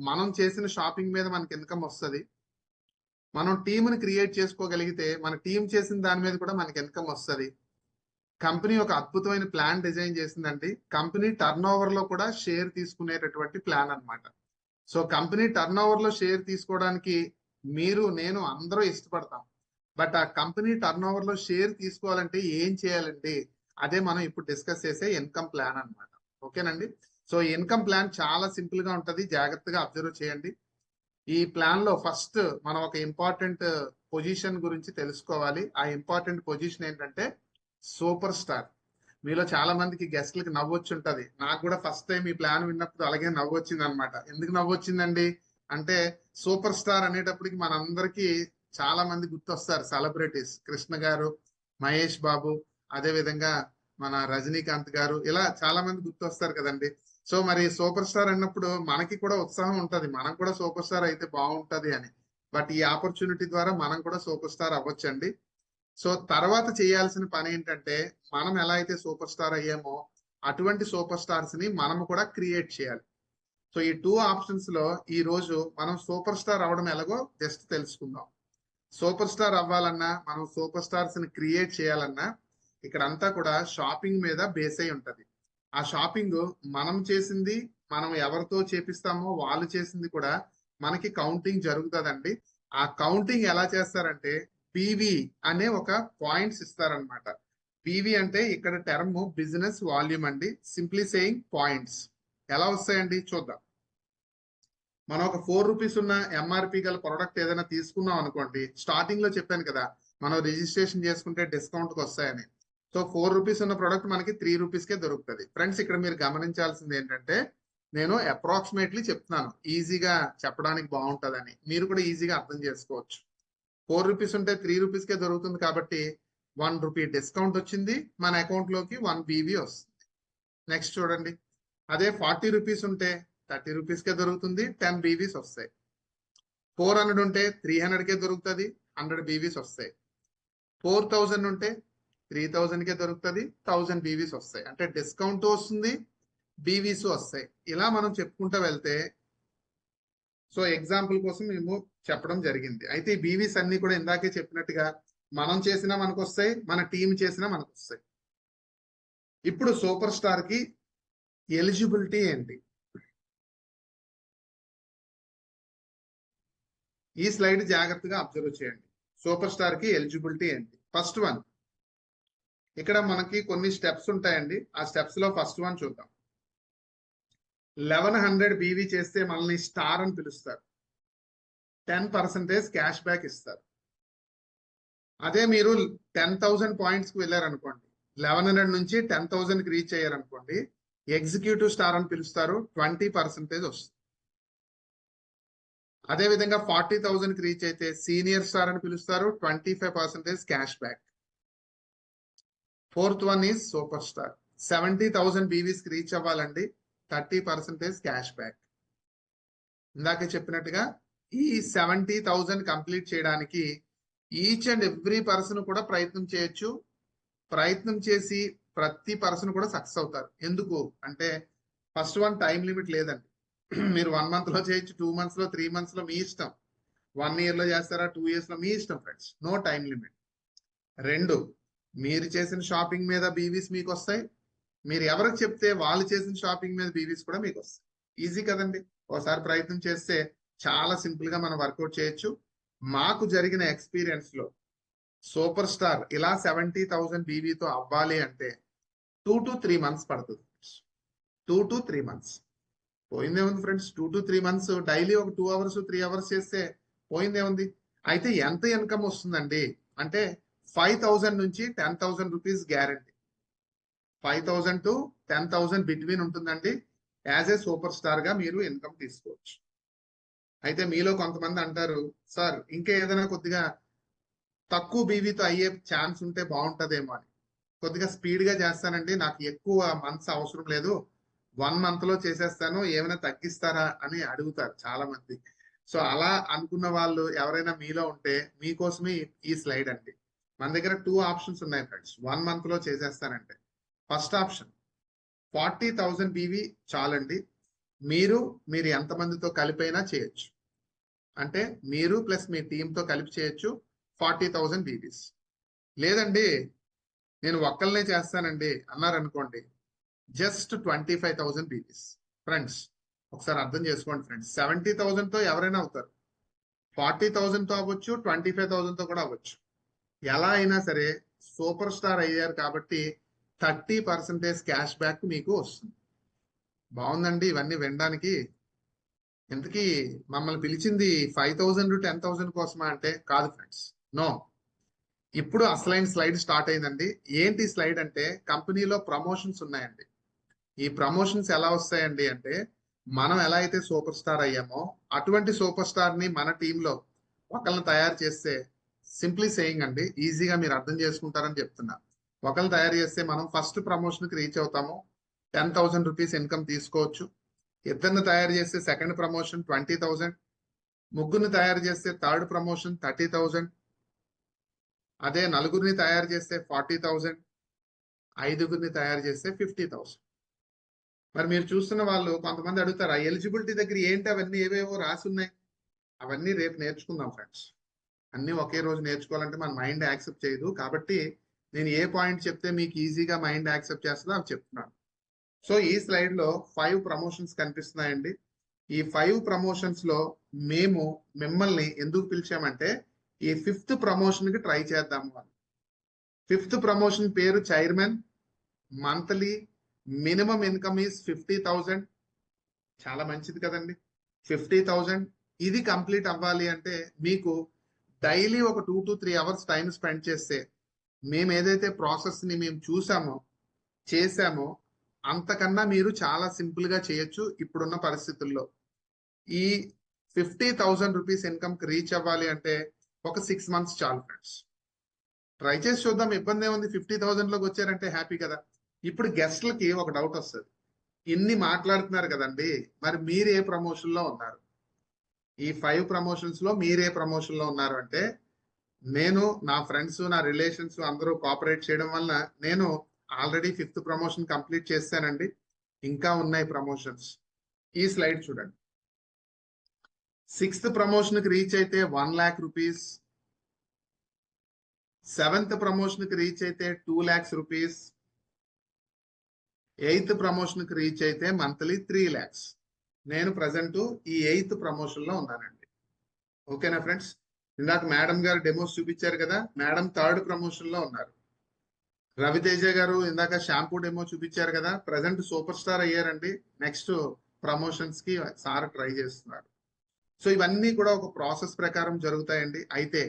Speaker 1: మనం చేసిన షాపింగ్ మీద మనకి ఇన్కమ్ వస్తుంది. మనం టీంని క్రియేట్ చేసుకోగలిగితే మన టీం చేసిన దాని మీద కూడా మనకి ఇన్కమ్ వస్తుంది. కంపెనీ ఒక అద్భుతమైన ప్లాన్ డిజైన్ చేసిందండి. కంపెనీ టర్న్ ఓవర్ లో కూడా షేర్ తీసుకునేటటువంటి ప్లాన్ అన్నమాట. సో కంపెనీ టర్న్ ఓవర్ లో షేర్ తీసుకోవడానికి మీరు నేను అందరూ ఇష్టపడతాం. బట్ ఆ కంపెనీ టర్న్ ఓవర్ లో షేర్ తీసుకోవాలంటే ఏం చేయాలండి, అదే మనం ఇప్పుడు డిస్కస్ చేసే ఇన్కమ్ ప్లాన్ అన్నమాట. ఓకేనండి. సో ఇన్కమ్ ప్లాన్ చాలా సింపుల్ గా ఉంటది, జాగ్రత్తగా అబ్జర్వ్ చేయండి. ఈ ప్లాన్ లో ఫస్ట్ మనం ఒక ఇంపార్టెంట్ పొజిషన్ గురించి తెలుసుకోవాలి. ఆ ఇంపార్టెంట్ పొజిషన్ ఏంటంటే సూపర్ స్టార్. మీలో చాలా మందికి గెస్ట్లకి నవ్వొచ్చి ఉంటది. నాకు కూడా ఫస్ట్ టైం ఈ ప్లాన్ విన్నప్పుడు అలాగే నవ్వొచ్చింది అనమాట. ఎందుకు నవ్వొచ్చిందండి అంటే, సూపర్ స్టార్ అనేటప్పటికి మనందరికీ చాలా మంది గుర్తొస్తారు సెలబ్రిటీస్. కృష్ణ గారు, మహేష్ బాబు, అదే విధంగా మన రజనీకాంత్ గారు, ఇలా చాలా మంది గుర్తొస్తారు కదండి. సో మరి సూపర్ స్టార్ అన్నప్పుడు మనకి కూడా ఉత్సాహం ఉంటది, మనం కూడా సూపర్ స్టార్ అయితే బాగుంటది అని. బట్ ఈ ఆపర్చునిటీ ద్వారా మనం కూడా సూపర్ స్టార్ అవ్వచ్చండి. సో తర్వాత చేయాల్సిన పని ఏంటంటే, మనం ఎలా అయితే సూపర్ స్టార్ అయ్యామో అటువంటి సూపర్ స్టార్స్ ని మనం కూడా క్రియేట్ చేయాలి. సో ఈ 2 ఆప్షన్స్ లో ఈ రోజు మనం సూపర్ స్టార్ అవ్వడం ఎలాగో జస్ట్ తెలుసుకుందాం. సూపర్ స్టార్ అవ్వాలన్నా, మనం సూపర్ స్టార్స్ ని క్రియేట్ చేయాలన్నా, ఇక్కడ అంతా కూడా షాపింగ్ మీద బేస్ అయి ఉంటది. ఆ షాపింగ్ మనం చేసింది, మనం ఎవరితో చేపిస్తామో వాళ్ళు చేసింది కూడా మనకి కౌంటింగ్ జరుగుతుందండి. ఆ కౌంటింగ్ ఎలా చేస్తారంటే, పివి అనే ఒక పాయింట్స్ ఇస్తారనమాట. పివి అంటే ఇక్కడ టర్మ్ బిజినెస్ వాల్యూమ్ అండి, సింప్లీ సేయింగ్ పాయింట్స్. ఎలా వస్తాయండి చూద్దాం. మనం ఒక 4 రూపీస్ ఉన్న ఎంఆర్పి గల ప్రొడక్ట్ ఏదైనా తీసుకున్నాం అనుకోండి, స్టార్టింగ్ లో చెప్పాను కదా మనం రిజిస్ట్రేషన్ చేసుకుంటే డిస్కౌంట్ కి వస్తాయని. సో 4 రూపీస్ ఉన్న ప్రొడక్ట్ మనకి 3 రూపీస్ కే దొరుకుతుంది. ఫ్రెండ్స్ ఇక్కడ మీరు గమనించాల్సింది ఏంటంటే, నేను అప్రాక్సిమేట్లీ చెప్తున్నాను, ఈజీగా చెప్పడానికి బాగుంటుందని, మీరు కూడా ఈజీగా అర్థం చేసుకోవచ్చు. 4 రూపీస్ ఉంటే 3 రూపీస్ కే దొరుకుతుంది కాబట్టి 1 రూపీ డిస్కౌంట్ వచ్చింది, మన అకౌంట్ లోకి 1 బీవీ వస్తుంది. నెక్స్ట్ చూడండి, అదే 40 రూపీస్ ఉంటే 30 రూపీస్ కే దొరుకుతుంది, 10 బీవీస్ వస్తాయి. 400 ఉంటే 300 కే దొరుకుతుంది, 100 బీవీస్ వస్తాయి. 4000 ఉంటే 3000 కే దొరుకుతుంది, 1000 బీవీస్ వస్తాయి. అంటే డిస్కౌంట్ వస్తుంది, బీవీస్ వస్తాయి. ఇలా మనం చెప్పుకుంటూ వెళ్తే, సో ఎగ్జాంపుల్ కోసం మేము చెప్పడం జరిగింది. అయితే ఈ బీవీస్ అన్ని కూడా ఇందాకే చెప్పినట్టుగా మనం చేసినా మనకు వస్తాయి, మన టీం చేసినా మనకు వస్తాయి. ఇప్పుడు సూపర్ స్టార్ కి ఎలిజిబిలిటీ ఏంటి, ఈ స్లైడ్ జాగ్రత్తగా అబ్జర్వ్ చేయండి. సూపర్ స్టార్ కి ఎలిజిబిలిటీ ఏంటి? ఫస్ట్ వన్, ఇక్కడ మనకి కొన్ని స్టెప్స్ ఉంటాయండి. ఆ స్టెప్స్ లో ఫస్ట్ వన్ చూద్దాం. 1100 బీవీ చేస్తే మనల్ని స్టార్ అని పిలుస్తారు, 10% క్యాష్ బ్యాక్ ఇస్తారు. అదే మీరు 10,000 పాయింట్స్ కి వెళ్ళారనుకోండి, 1100 నుంచి 10,000 కి రీచ్ అయ్యారనుకోండి, ఎగ్జిక్యూటివ్ స్టార్ అని పిలుస్తారు, 20% వస్తుంది. అదే విధంగా 40,000 కి రీచ్ అయితే సీనియర్ స్టార్ అని పిలుస్తారు, 25% cash back. Fourth one is super star. 70,000 BVs కి రీచ్ అవ్వాలండి, 30% క్యాష్ బ్యాక్. ఇందాక చెప్పినట్టుగా ఈ 70,000 కంప్లీట్ చేయడానికి ఈచ్ అండ్ ఎవ్రీ పర్సన్ కూడా ప్రయత్నం చేయొచ్చు. ప్రయత్నం చేసి ప్రతి పర్సన్ కూడా సక్సెస్ అవుతారు. ఎందుకు అంటే ఫస్ట్ వన్ టైం లిమిట్ లేదండి. మీరు 1 month లో చేయొచ్చు, 2 months లో, 3 months లో, మీ ఇష్టం. 1 year లో చేస్తారా, 2 years లో, మీ ఇష్టం ఫ్రెండ్స్. No time limit. 2, మీరు చేసిన షాపింగ్ మీద బీవీస్ మీకు వస్తాయి. మీరు ఎవరికి చెప్తే వాళ్ళు చేసిన షాపింగ్ మీద బీవీస్ కూడా మీకు వస్తాయి. ఈజీ కదండి. ఒకసారి ప్రయత్నం చేస్తే చాలా సింపుల్ గా మనం వర్కౌట్ చేయొచ్చు. మాకు జరిగిన ఎక్స్పీరియన్స్ లో సూపర్ స్టార్ ఇలా 70,000 బీవీతో అవ్వాలి అంటే 2 to 3 months పడుతుంది. 2 to 3 months. పోయిందేముంది ఫ్రెండ్స్, 2 to 3 months డైలీ ఒక 2 hours 3 hours చేస్తే పోయిందేముంది. అయితే ఎంత ఇన్కమ్ వస్తుందండి అంటే 5,000 నుంచి 10,000 రూపీస్ గ్యారంటీ. 5,000 to 10,000 బిట్వీన్ ఉంటుందండి. యాజ్ ఏ సూపర్ స్టార్ గా మీరు ఇన్కమ్ తీసుకోవచ్చు. అయితే మీలో కొంతమంది అంటారు, సార్ ఇంకా ఏదైనా కొద్దిగా తక్కువ బీవీతో అయ్యే ఛాన్స్ ఉంటే బాగుంటదేమో అని. కొద్దిగా స్పీడ్ గా చేస్తానండి, నాకు ఎక్కువ మంత్స్ అవసరం లేదు, 1 month లో చేసేస్తాను, ఏమైనా తగ్గిస్తారా అని అడుగుతారు చాలా మంది. సో అలా అనుకున్న వాళ్ళు ఎవరైనా మీలో ఉంటే మీకోసమే ఈ స్లైడ్ అండి. మన దగ్గర 2 ఆప్షన్స్ ఉన్నాయి ఫ్రెండ్స్. 1 month లో చేసేస్తానంటే ఫస్ట్ ఆప్షన్ 40,000 బీవీ చాలండి. మీరు ఎంతమందితో కలిపైనా చేయొచ్చు. అంటే మీరు ప్లస్ మీ టీంతో కలిపి చేయొచ్చు 40,000 బీవీస్. లేదండి నేను ఒక్కళ్ళనే చేస్తానండి అన్నారనుకోండి, జస్ట్ 25,000 బీవీస్. ఫ్రెండ్స్ ఒకసారి అర్థం చేసుకోండి ఫ్రెండ్స్, 70,000 తో ఎవరైనా అవుతారు, 40,000 తో అవ్వచ్చు, 25,000 తో కూడా అవ్వచ్చు. ఎలా అయినా సరే సూపర్ స్టార్ అయ్యారు కాబట్టి 30% క్యాష్ బ్యాక్ మీకు వస్తుంది. బాగుందండి ఇవన్నీ వినడానికి. ఇంతకీ మమ్మల్ని పిలిచింది 5,000 to 10,000 కోసమా అంటే కాదు ఫ్రెండ్స్, నో. ఇప్పుడు అసలైన స్లైడ్ స్టార్ట్ అయిందండి. ఏంటి స్లైడ్ అంటే కంపెనీలో ప్రమోషన్స్ ఉన్నాయండి. ఈ ప్రమోషన్స్ ఎలా వస్తాయండి అంటే మనం ఎలా అయితే సూపర్ స్టార్ అయ్యామో అటువంటి సూపర్ స్టార్ ని మన టీంలో ఒకళ్ళని తయారు చేస్తే, సింప్లీ సేయింగ్ అండి, ఈజీగా మీరు అర్థం చేసుకుంటారని చెప్తున్నా. ఒకళ్ళు తయారు చేస్తే మనం ఫస్ట్ ప్రమోషన్ కి రీచ్ అవుతాము, 10,000 రూపీస్ ఇన్కమ్ తీసుకోవచ్చు. ఇద్దరిని తయారు చేస్తే సెకండ్ ప్రమోషన్ 20,000, ముగ్గురిని తయారు చేస్తే థర్డ్ ప్రమోషన్ 30,000, అదే నలుగురిని తయారు చేస్తే 40,000, 5గురిని తయారు చేస్తే 50,000. మరి మీరు చూస్తున్న వాళ్ళు కొంతమంది అడుగుతారు, ఆ ఎలిజిబిలిటీ దగ్గర ఏంటి అవన్నీ ఏవేవో రాసి ఉన్నాయి. అవన్నీ రేపు నేర్చుకుందాం ఫ్రెండ్స్. అన్ని ఒకే రోజు నేర్చుకోవాలంటే మన మైండ్ యాక్సెప్ట్ చేయదు. కాబట్టి నేను ఏ పాయింట్ చెప్తే మీకు ఈజీగా మైండ్ యాక్సెప్ట్ చేస్తుందో అవి చెప్తున్నాను. సో ఈ స్లైడ్ లో 5 ప్రమోషన్స్ కనిపిస్తున్నాయండి. ఈ 5 ప్రమోషన్స్ లో మేము మిమ్మల్ని ఎందుకు పిలిచామంటే ఈ 5th ప్రమోషన్ కి ట్రై చేద్దాము అని. 5th ప్రమోషన్ పేరు chairman. Monthly minimum income is 50,000. చాలా మంచిది కదండి. 50,000 ఇది కంప్లీట్ అవ్వాలి అంటే మీకు డైలీ ఒక 2 to 3 hours టైం స్పెండ్ చేస్తే మేము ఏదైతే ప్రాసెస్ ని మేము చూసామో చేసామో అంతకన్నా మీరు చాలా సింపుల్ గా చేయొచ్చు. ఇప్పుడున్న పరిస్థితుల్లో ఈ 50,000 రూపీస్ ఇన్కమ్ కి రీచ్ అవ్వాలి అంటే ఒక 6 months చాలు ఫ్రెండ్స్. ట్రై చేసి చూద్దాం, ఇబ్బంది ఏముంది. 50,000 లోకి వచ్చారంటే హ్యాపీ కదా. ఇప్పుడు గెస్ట్లకి ఒక డౌట్ వస్తుంది, ఇన్ని మాట్లాడుతున్నారు కదండి, మరి మీరు ఏ ప్రమోషన్ లో ఉన్నారు? ఈ 5 ప్రమోషన్స్ లో మీరు ఏ ప్రమోషన్ లో ఉన్నారు అంటే, నేను నా ఫ్రెండ్స్ నా రిలేషన్స్ అందరూ కోఆపరేట్ చేయడం వల్ల నేను ఆల్రెడీ 5th ప్రమోషన్ కంప్లీట్ చేశానండి. ఇంకా ఉన్నాయి ప్రమోషన్స్. ఈ స్లైడ్ చూడండి. 6th ప్రమోషన్ కి రీచ్ అయితే 1 lakh రూపీస్, 7th ప్రమోషన్ కి రీచ్ అయితే 2 lakhs రూపీస్, 8th ప్రమోషన్ కి రీచ్ అయితే మంత్లీ 3 lakhs. నేను ప్రజెంట్ ఈ 8th ప్రమోషన్ లో ఉన్నానండి. ఓకేనా ఫ్రెండ్స్? ఇందాక మేడం గారు డెమోస్ చూపించారు కదా, మేడం 3rd ప్రమోషన్ లో ఉన్నారు. రవితేజ గారు ఇందాక షాంపూ డెమో చూపించారు కదా, ప్రజెంట్ సూపర్ స్టార్ అయ్యారండి. నెక్స్ట్ ప్రమోషన్స్ కి సార్ ట్రై చేస్తున్నారు. సో ఇవన్నీ కూడా ఒక ప్రాసెస్ ప్రకారం జరుగుతాయండి. అయితే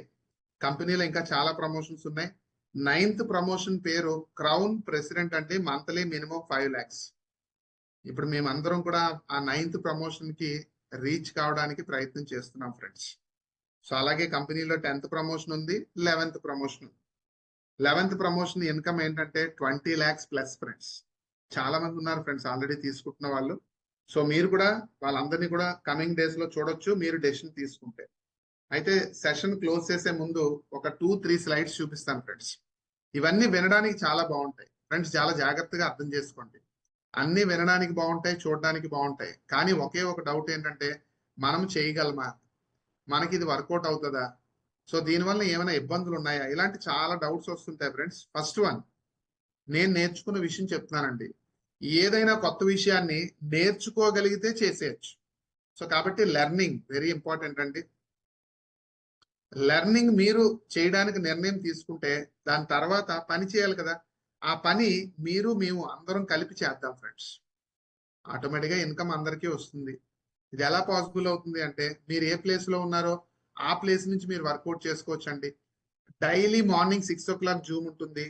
Speaker 1: కంపెనీలో ఇంకా చాలా ప్రమోషన్స్ ఉన్నాయి. 9th ప్రమోషన్ పేరు క్రౌన్ ప్రెసిడెంట్ అంటే మంత్లీ మినిమం 5 lakhs. ఇప్పుడు మేమందరం కూడా ఆ 9th ప్రమోషన్ కి రీచ్ కావడానికి ప్రయత్నం చేస్తున్నాం ఫ్రెండ్స్. సో అలాగే కంపెనీలో 10th ప్రమోషన్ ఉంది, 11th ప్రమోషన్ ఉంది. 11th ప్రమోషన్ ఇన్కమ్ ఏంటంటే 20 lakhs ప్లస్ ఫ్రెండ్స్. చాలా మంది ఉన్నారు ఫ్రెండ్స్ ఆల్రెడీ తీసుకుంటున్న వాళ్ళు. సో మీరు కూడా వాళ్ళందరినీ కూడా కమింగ్ డేస్ లో చూడొచ్చు మీరు డెసిషన్ తీసుకుంటే. అయితే సెషన్ క్లోజ్ చేసే ముందు ఒక 2-3 స్లైడ్స్ చూపిస్తాను ఫ్రెండ్స్. ఇవన్నీ వినడానికి చాలా బాగుంటాయి ఫ్రెండ్స్, చాలా జాగ్రత్తగా అర్థం చేసుకోండి. అన్ని వినడానికి బాగుంటాయి, చూడడానికి బాగుంటాయి, కానీ ఒకే ఒక డౌట్ ఏంటంటే మనం చేయగలమా, మనకి ఇది వర్కౌట్ అవుతుందా, సో దీనివల్ల ఏమైనా ఇబ్బందులు ఉన్నాయా, ఇలాంటి చాలా డౌట్స్ వస్తుంటాయి ఫ్రెండ్స్. ఫస్ట్ వన్, నేను నేర్చుకున్న విషయం చెప్తున్నానండి. ఏదైనా కొత్త విషయాన్ని నేర్చుకోగలిగితే చేసేయచ్చు. సో కాబట్టి లెర్నింగ్ వెరీ ఇంపార్టెంట్ అండి. లెర్నింగ్ మీరు చేయడానికి నిర్ణయం తీసుకుంటే దాని తర్వాత పని చేయాలి కదా, ఆ పని మీరు మేము అందరం కలిపి చేద్దాం ఫ్రెండ్స్. ఆటోమేటిక్గా ఇన్కమ్ అందరికీ వస్తుంది. ఇది ఎలా పాసిబుల్ అవుతుంది అంటే మీరు ఏ ప్లేస్ లో ఉన్నారో ఆ ప్లేస్ నుంచి మీరు వర్కౌట్ చేసుకోవచ్చు అండి. డైలీ మార్నింగ్ 6 o'clock జూమ్ ఉంటుంది.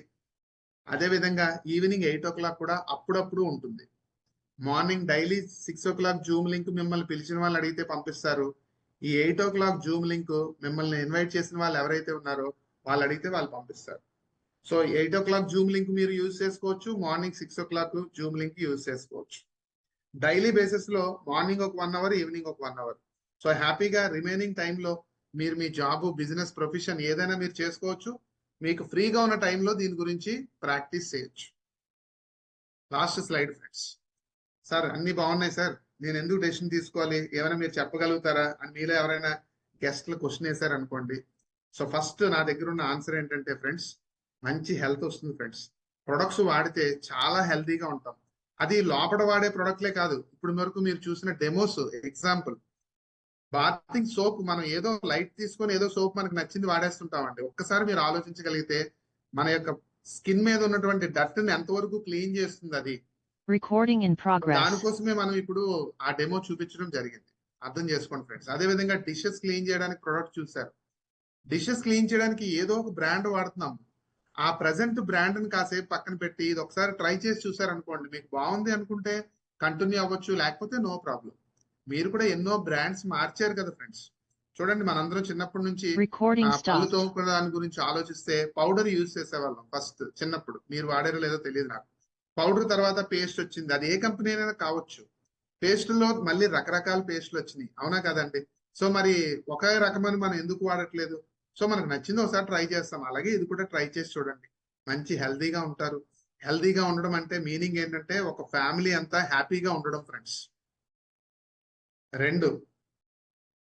Speaker 1: అదే విధంగా ఈవినింగ్ 8 o'clock కూడా అప్పుడప్పుడు ఉంటుంది. Morning daily 6 o'clock Zoom link మిమ్మల్ని పిలిచిన వాళ్ళు అడిగితే పంపిస్తారు. ఈ 8 o'clock జూమ్ లింక్ మిమ్మల్ని ఇన్వైట్ చేసిన వాళ్ళు ఎవరైతే ఉన్నారో వాళ్ళు అడిగితే వాళ్ళు పంపిస్తారు. సో 8 o'clock జూమ్ లింక్ మీరు యూజ్ చేసుకోవచ్చు, morning 6 o'clock Zoom link use చేసుకోవచ్చు. డైలీ బేసిస్ లో మార్నింగ్ ఒక 1 hour, ఈవినింగ్ ఒక 1 hour. సో హ్యాపీగా రిమైనింగ్ టైంలో మీరు మీ జాబ్, బిజినెస్, ప్రొఫెషన్ ఏదైనా మీరు చేసుకోవచ్చు. మీకు ఫ్రీగా ఉన్న టైంలో దీని గురించి ప్రాక్టీస్ చేయొచ్చు. Last slide friends. సార్ అన్ని బాగున్నాయి సార్, నేను ఎందుకు డెసిషన్ తీసుకోవాలి, ఏమైనా మీరు చెప్పగలుగుతారా అని మీలో ఎవరైనా గెస్ట్లు క్వశ్చన్ వేశారు అనుకోండి. సో ఫస్ట్ నా దగ్గర ఉన్న ఆన్సర్ ఏంటంటే ఫ్రెండ్స్, మంచి హెల్త్ వస్తుంది ఫ్రెండ్స్. ప్రొడక్ట్స్ వాడితే చాలా హెల్తీగా ఉంటాం. అది లోపల వాడే ప్రొడక్ట్లే కాదు, ఇప్పుడు వరకు మీరు చూసిన డెమోస్ ఎగ్జాంపుల్. బాతింగ్ సోప్ మనం ఏదో లైట్ తీసుకొని ఏదో సోప్ మనకు నచ్చింది వాడేస్తుంటామండి. ఒక్కసారి మీరు ఆలోచించగలిగితే మన యొక్క స్కిన్ మీద ఉన్నటువంటి డర్ట్ ని ఎంతవరకు క్లీన్ చేస్తుంది అది.
Speaker 2: Recording in progress.
Speaker 1: దానికోసమే మనం ఇప్పుడు ఆ డెమో చూపించడం జరిగింది. అర్థం చేసుకోండి ఫ్రెండ్స్. అదే విధంగా డిషెస్ క్లీన్ చేయడానికి ప్రొడక్ట్ చూసారు. డిషెస్ క్లీన్ చేయడానికి ఏదో ఒక బ్రాండ్ వాడుతున్నాం. ఆ ప్రెసెంట్ బ్రాండ్ ని కాసేపు పక్కన పెట్టి ఇది ఒకసారి ట్రై చేసి చూసారు అనుకోండి, మీకు బాగుంది అనుకుంటే కంటిన్యూ అవ్వచ్చు, లేకపోతే నో ప్రాబ్లం. మీరు కూడా ఎన్నో బ్రాండ్స్ మార్చారు కదా ఫ్రెండ్స్. చూడండి మనందరం చిన్నప్పటి నుంచి పళ్ళు తోముకునే దాని గురించి ఆలోచిస్తే పౌడర్ యూజ్ చేసేవాళ్ళం ఫస్ట్ చిన్నప్పుడు. మీరు వాడారో లేదో తెలియదు నాకు. పౌడర్ తర్వాత పేస్ట్ వచ్చింది, అది ఏ కంపెనీ అయినా కావచ్చు. పేస్ట్ లో మళ్ళీ రకరకాల పేస్ట్లు వచ్చినాయి, అవునా కదండి. సో మరి ఒకే రకమని మనం ఎందుకు వాడట్లేదు? సో మనకు నచ్చింది ఒకసారి ట్రై చేస్తాం. అలాగే ఇది కూడా ట్రై చేసి చూడండి, మంచి హెల్తీగా ఉంటారు. హెల్తీగా ఉండడం అంటే మీనింగ్ ఏంటంటే ఒక ఫ్యామిలీ అంతా హ్యాపీగా ఉండడం ఫ్రెండ్స్. 2,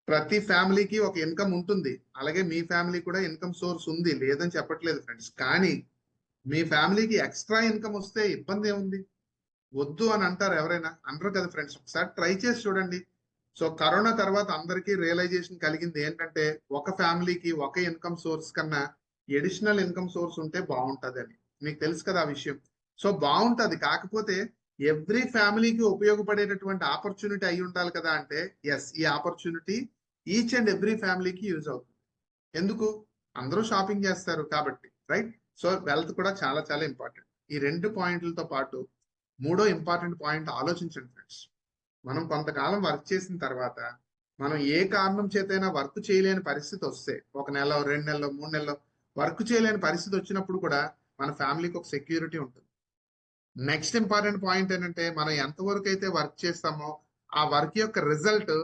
Speaker 1: ప్రతి ఫ్యామిలీకి ఒక ఇన్కమ్ ఉంటుంది, అలాగే మీ ఫ్యామిలీ కూడా ఇన్కమ్ సోర్స్ ఉంది, లేదని చెప్పట్లేదు ఫ్రెండ్స్. కానీ మీ ఫ్యామిలీకి ఎక్స్ట్రా ఇన్కమ్ వస్తే ఇబ్బంది ఏముంది? వద్దు అని అంటారు ఎవరైనా? అనరు కదా ఫ్రెండ్స్. ఒకసారి ట్రై చేసి చూడండి. సో కరోనా తర్వాత అందరికీ రియలైజేషన్ కలిగింది ఏంటంటే ఒక ఫ్యామిలీకి ఒక ఇన్కమ్ సోర్స్ కన్నా ఎడిషనల్ ఇన్కమ్ సోర్స్ ఉంటే బాగుంటది అని. మీకు తెలుసు కదా ఆ విషయం. సో బాగుంటది, కాకపోతే ఎవ్రీ ఫ్యామిలీకి ఉపయోగపడేటటువంటి ఆపర్చునిటీ అయి ఉండాలి కదా. అంటే ఎస్, ఈ ఆపర్చునిటీ ఈచ్ అండ్ ఎవ్రీ ఫ్యామిలీకి యూజ్ అవుతుంది. ఎందుకు? అందరూ షాపింగ్ చేస్తారు కాబట్టి, రైట్? సో వెల్త్ కూడా చాలా చాలా ఇంపార్టెంట్. ఈ 2 పాయింట్లతో పాటు 3వ ఇంపార్టెంట్ పాయింట్ ఆలోచించండి ఫ్రెండ్స్. మనం కొంతకాలం వర్క్ చేసిన తర్వాత మనం ఏ కారణం చేతైనా వర్క్ చేయలేని పరిస్థితి వస్తే, 1 నెల, 2 నెలలు, 3 నెలలు వర్క్ చేయలేని పరిస్థితి వచ్చినప్పుడు కూడా మన ఫ్యామిలీకి ఒక సెక్యూరిటీ ఉంటుంది. నెక్స్ట్ ఇంపార్టెంట్ పాయింట్ ఏంటంటే మనం ఎంతవరకు అయితే వర్క్ చేస్తామో ఆ వర్క్ యొక్క రిజల్ట్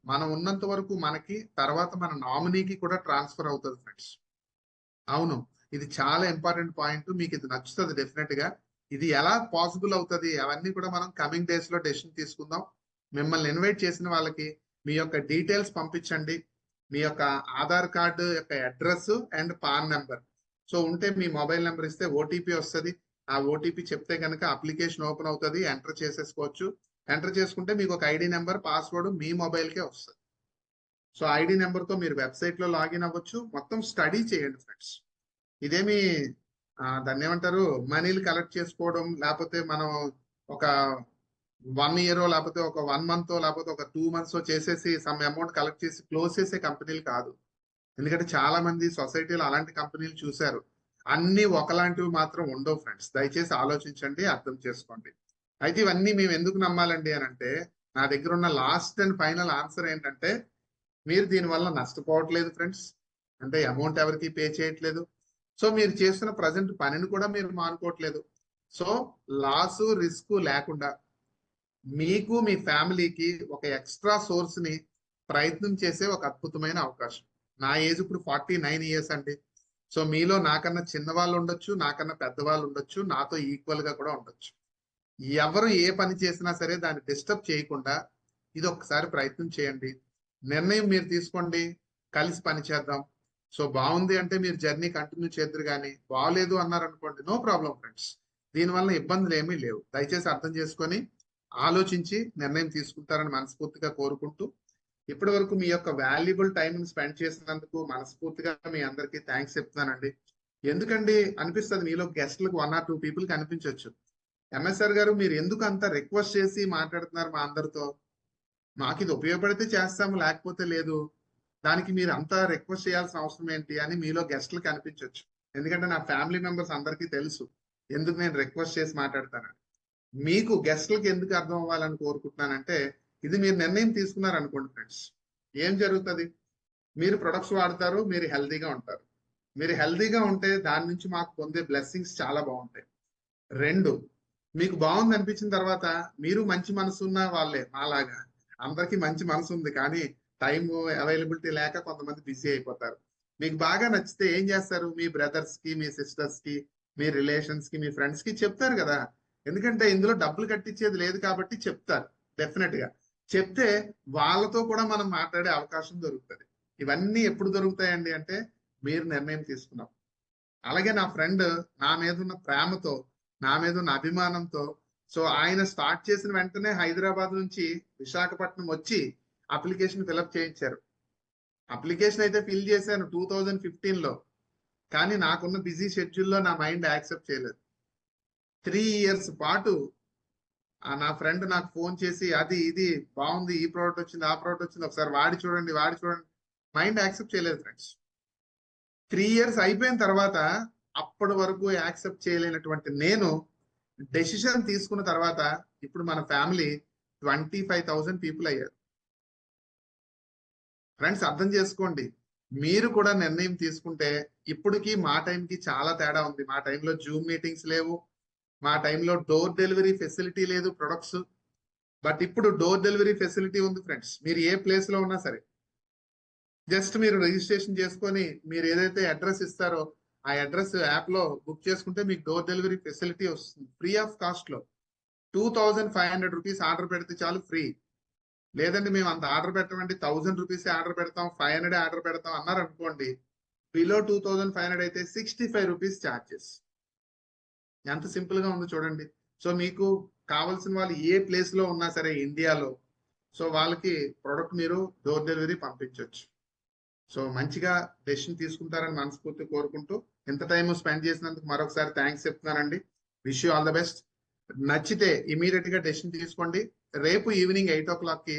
Speaker 1: మనం ఉన్నంత వరకు మనకి, తర్వాత మన నామినీకి కూడా ట్రాన్స్ఫర్ అవుతుంది ఫ్రెండ్స్. అవును, ఇది చాలా ఇంపార్టెంట్ పాయింట్. మీకు ఇది నచ్చుతుంది డెఫినెట్ గా. ఇది ఎలా పాసిబుల్ అవుతుంది అవన్నీ కూడా మనం కమింగ్ డేస్ లో డెసిషన్ తీసుకుందాం. మిమ్మల్ని ఇన్వైట్ చేసిన వాళ్ళకి మీ యొక్క డీటెయిల్స్ పంపించండి. మీ యొక్క ఆధార్ కార్డు యొక్క address and pan number. So ఉంటే మీ మొబైల్ నెంబర్ ఇస్తే ఓటీపీ వస్తుంది. ఆ ఓటీపీ చెప్తే కనుక అప్లికేషన్ ఓపెన్ అవుతుంది, ఎంటర్ చేసేసుకోవచ్చు. ఎంటర్ చేసుకుంటే మీకు ఒక ఐడి నెంబర్, పాస్వర్డ్ మీ మొబైల్కే వస్తుంది. సో ఐడి నెంబర్తో మీరు వెబ్సైట్లో లాగిన్ అవ్వచ్చు. మొత్తం స్టడీ చేయండి ఫ్రెండ్స్. ఇదేమి దాన్ని ఏమంటారు, మనీలు కలెక్ట్ చేసుకోవడం, లేకపోతే మనం ఒక 1 year లేకపోతే ఒక 1 month లేకపోతే ఒక 2 months చేసేసి సమ్ అమౌంట్ కలెక్ట్ చేసి క్లోజ్ చేసే కంపెనీలు కాదు. ఎందుకంటే చాలా మంది సొసైటీలో అలాంటి కంపెనీలు చూశారు. అన్ని ఒకలాంటివి మాత్రం ఉండవు ఫ్రెండ్స్. దయచేసి ఆలోచించండి, అర్థం చేసుకోండి. అయితే ఇవన్నీ మేము ఎందుకు నమ్మాలండి అని అంటే, నా దగ్గర ఉన్న లాస్ట్ అండ్ ఫైనల్ ఆన్సర్ ఏంటంటే, మీరు దీనివల్ల నష్టపోవట్లేదు ఫ్రెండ్స్. అంటే అమౌంట్ ఎవరికి పే చేయట్లేదు. సో మీరు చేస్తున్న ప్రజెంట్ పనిని కూడా మీరు మానుకోవట్లేదు. సో లాస్, రిస్క్ లేకుండా మీకు మీ ఫ్యామిలీకి ఒక ఎక్స్ట్రా సోర్స్ ని ప్రయత్నం చేసే ఒక అద్భుతమైన అవకాశం. నా ఏజ్ ఇప్పుడు 49 ఇయర్స్ అండి. సో మీలో నాకన్నా చిన్న వాళ్ళు ఉండొచ్చు, నాకన్నా పెద్దవాళ్ళు ఉండొచ్చు, నాతో ఈక్వల్ గా కూడా ఉండొచ్చు. ఎవరు ఏ పని చేసినా సరే దాన్ని డిస్టర్బ్ చేయకుండా ఇది ఒక్కసారి ప్రయత్నం చేయండి. నిర్ణయం మీరు తీసుకోండి, కలిసి పని చేద్దాం. సో బాగుంది అంటే మీరు జర్నీ కంటిన్యూ చేద్దరు, కానీ బాగలేదు అన్నారనుకోండి, నో ప్రాబ్లం ఫ్రెండ్స్. దీనివల్ల ఇబ్బందులు ఏమీ లేవు. దయచేసి అర్థం చేసుకొని ఆలోచించి నిర్ణయం తీసుకుంటారని మనస్ఫూర్తిగా కోరుకుంటూ, ఇప్పటి వరకు మీ యొక్క వాల్యుబుల్ టైం స్పెండ్ చేసినందుకు మనస్ఫూర్తిగా మీ అందరికీ థ్యాంక్స్ చెప్తున్నానండి. ఎందుకండి అనిపిస్తుంది మీలో గెస్ట్లకు 1 or 2 పీపుల్ కనిపించవచ్చు, ఎంఎస్ఆర్ గారు మీరు ఎందుకు అంత రిక్వెస్ట్ చేసి మాట్లాడుతున్నారు మా అందరితో, మాకు ఇది ఉపయోగపడితే చేస్తాము లేకపోతే లేదు, దానికి మీరు అంతా రిక్వెస్ట్ చేయాల్సిన అవసరం ఏంటి అని మీలో గెస్ట్లకు అనిపించవచ్చు. ఎందుకంటే నా ఫ్యామిలీ మెంబర్స్ అందరికీ తెలుసు ఎందుకు నేను రిక్వెస్ట్ చేసి మాట్లాడతానని. మీకు గెస్ట్లకు ఎందుకు అర్థం అవ్వాలని కోరుకుంటున్నానంటే, ఇది మీరు నిర్ణయం తీసుకున్నారు అనుకోండి ఫ్రెండ్స్, ఏం జరుగుతుంది, మీరు ప్రొడక్ట్స్ వాడతారు, మీరు హెల్తీగా ఉంటారు. మీరు హెల్తీగా ఉంటే దాని నుంచి మాకు పొందే బ్లెస్సింగ్స్ చాలా బాగుంటాయి. 2, మీకు బాగుంది అనిపించిన తర్వాత మీరు మంచి మనసు ఉన్న వాళ్ళే, మాలాగా అందరికీ మంచి మనసు ఉంది కానీ టైం అవైలబిలిటీ లేక కొంతమంది బిజీ అయిపోతారు. మీకు బాగా నచ్చితే ఏం చేస్తారు, మీ బ్రదర్స్ కి, మీ సిస్టర్స్ కి, మీ రిలేషన్స్ కి, మీ ఫ్రెండ్స్ కి చెప్తారు కదా. ఎందుకంటే ఇందులో డబ్బులు కట్టించేది లేదు కాబట్టి చెప్తారు. డెఫినెట్ గా చెప్తే వాళ్ళతో కూడా మనం మాట్లాడే అవకాశం దొరుకుతుంది. ఇవన్నీ ఎప్పుడు దొరుకుతాయండి అంటే మీరు నిర్ణయం తీసుకున్నాం. అలాగే నా ఫ్రెండ్ నా మీద ఉన్న ప్రేమతో, నా మీద ఉన్న అభిమానంతో, సో ఆయన స్టార్ట్ చేసిన వెంటనే హైదరాబాద్ నుంచి విశాఖపట్నం వచ్చి అప్లికేషన్ ఫిల్అప్ చేయించారు. అప్లికేషన్ అయితే ఫిల్ చేశాను 2015లో, కానీ నాకున్న బిజీ షెడ్యూల్లో నా మైండ్ యాక్సెప్ట్ చేయలేదు. 3 years పాటు నా ఫ్రెండ్ నాకు ఫోన్ చేసి అది ఇది బాగుంది, ఈ ప్రోడక్ట్ వచ్చింది, ఆ ప్రోడక్ట్ వచ్చింది, ఒకసారి వాడి చూడండి, మైండ్ యాక్సెప్ట్ చేయలేదు ఫ్రెండ్స్. 3 years అయిపోయిన తర్వాత అప్పటి వరకు యాక్సెప్ట్ చేయలేనటువంటి నేను డెసిషన్ తీసుకున్న తర్వాత ఇప్పుడు మన ఫ్యామిలీ 25,000 పీపుల్ అయ్యారు. ఫ్రెండ్స్ అర్థం చేసుకోండి, మీరు కూడా నిర్ణయం తీసుకుంటే ఇప్పటికి మా టైంకి చాలా తేడా ఉంది. మా టైంలో జూమ్ మీటింగ్స్ లేవు, మా టైంలో డోర్ డెలివరీ ఫెసిలిటీ లేదు ప్రొడక్ట్స్, బట్ ఇప్పుడు డోర్ డెలివరీ ఫెసిలిటీ ఉంది ఫ్రెండ్స్. మీరు ఏ ప్లేస్ లో ఉన్నా సరే జస్ట్ మీరు రిజిస్ట్రేషన్ చేసుకొని మీరు ఏదైతే అడ్రస్ ఇస్తారో ఆ అడ్రస్ యాప్ లో బుక్ చేసుకుంటే మీకు డోర్ డెలివరీ ఫెసిలిటీ వస్తుంది ఫ్రీ ఆఫ్ కాస్ట్ లో. 2,500 రూపీస్ ఆర్డర్ పెడితే చాలు ఫ్రీ. లేదండి మేము అంత ఆర్డర్ పెట్టమండి, 1,000 రూపీస్ ఆర్డర్ పెడతాం, 500 ఆర్డర్ పెడతాం అన్నారు అనుకోండి, బిలో 2,500 అయితే 65 రూపీస్ ఛార్జెస్. ఎంత సింపుల్ గా ఉంది చూడండి. సో మీకు కావాల్సిన వాళ్ళు ఏ ప్లేస్ లో ఉన్నా సరే ఇండియాలో, సో వాళ్ళకి ప్రొడక్ట్ మీరు డోర్ డెలివరీ పంపించవచ్చు. సో మంచిగా డెసిషన్ తీసుకుంటారని మనస్ఫూర్తి కోరుకుంటూ ఇంత టైం స్పెండ్ చేసినందుకు మరొకసారి థ్యాంక్స్ చెప్తున్నానండి. Wish you all the best. నచ్చితే ఇమీడియట్ గా డెసిషన్ తీసుకోండి. రేపు ఈవినింగ్ 8 o'clock కి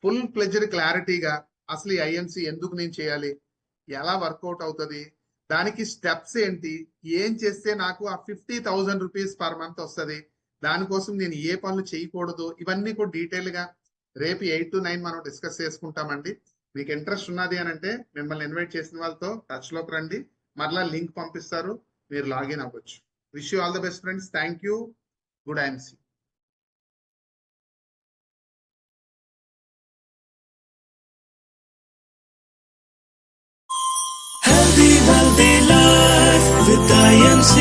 Speaker 1: ఫుల్ ప్లెజర్ క్లారిటీగా అసలు ఈ ఐఎంసీ ఎందుకు నేను చేయాలి, ఎలా వర్కౌట్ అవుతుంది, దానికి స్టెప్స్ ఏంటి, ఏం చేస్తే నాకు ఆ 50,000 రూపీస్ పర్ మంత్ వస్తుంది, దానికోసం నేను ఏ పనులు చేయకూడదు, ఇవన్నీ కూడా డీటెయిల్ గా రేపు 8 to 9 మనం డిస్కస్ చేసుకుంటామండి. మీకు ఇంట్రెస్ట్ ఉన్నది అని అంటే మిమ్మల్ని ఇన్వైట్ చేసిన వాళ్ళతో టచ్ లోకి రండి, మరలా లింక్ పంపిస్తారు, మీరు లాగిన్ అవ్వచ్చు. Wish you all the best friends. Thank you. Good IMC.
Speaker 3: Healthy life with IMC.